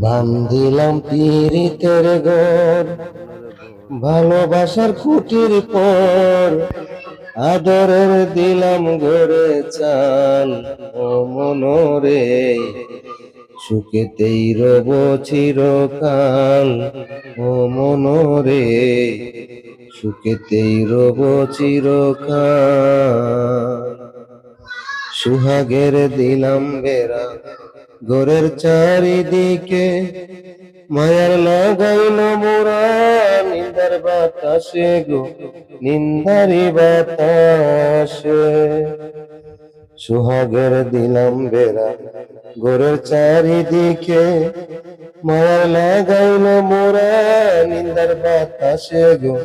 বান্ধিলাম পীড়িতের ঘর, ভালোবাসার খুঁটির পর আদরের দিলাম গড়ে চাল। ও মনরে সুখেতেই রব চিরকাল। ও মনরে সুখেতেই রব চিরকাল। সুহাগের দিলাম বেড়া ঘরের চারিদিকে, মায়ার লাগাইল মোরা নিন্দার বাতাসে গো, নিন্দারি বাতাসে। সুহাগের দিলাম বেড়া ঘরের চারিদিকে, মায়ার লাগাইল মোরা নিন্দার বাতাসে গো,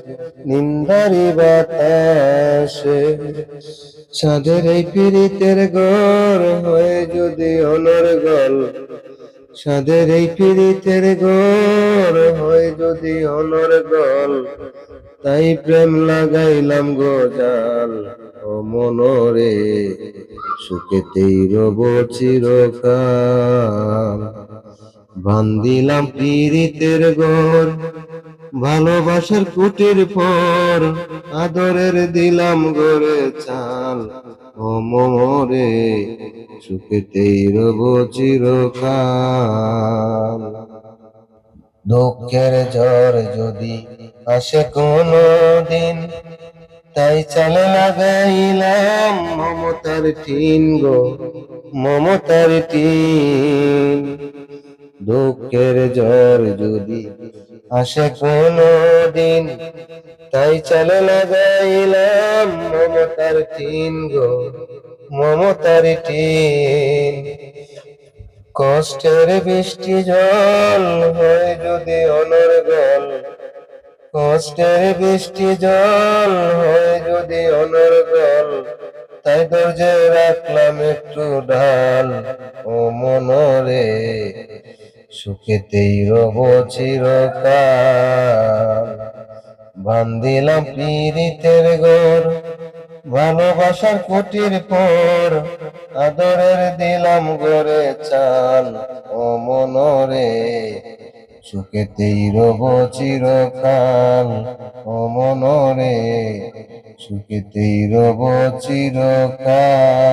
নিন্দারি বাতাসে। চাঁদের এই পীড়িতের ঘর হয়ে যদি অনর্গল, চাঁদের এই পীড়িতের ঘর হয় যদি অনর্গল, তাই প্রেম লাগাইলাম গজাল। ও মনরে সুখেতেই রব চিরকাল। বান্ধিলাম পীড়িতের ঘর, ভালোবাসার কুটির পর আদরের দিলাম গড়ে চাল। ও মনরে সুখেতেই রব চিরকাল। দুঃখের ঝড় যদি আসে কোনো দিন, তাই চালে লাগাইলাম মমতার টিন গো, মমতার টিন। দুঃখের ঝড় যদি আসে কোনো দিন, তাই চালে লাগাইলাম মমতার টিন গো, মমতার টিন। কষ্টের বৃষ্টি জল হয় যদি অনর্গল, কষ্টের বৃষ্টি জল হয় যদি অনর্গল, তাই ধৈর্যে রাখলাম একটু ঢাল। ও মনরে সুখেতেই রব চিরকাল। বান্ধিলাম পীড়িতের ঘর, ভালোবাসার কুটির পর আদরের দিলাম গড়ে চাল। ও মনরে সুখেতেই রব চিরকাল। ও মনরে সুখেতেই রব চিরকাল।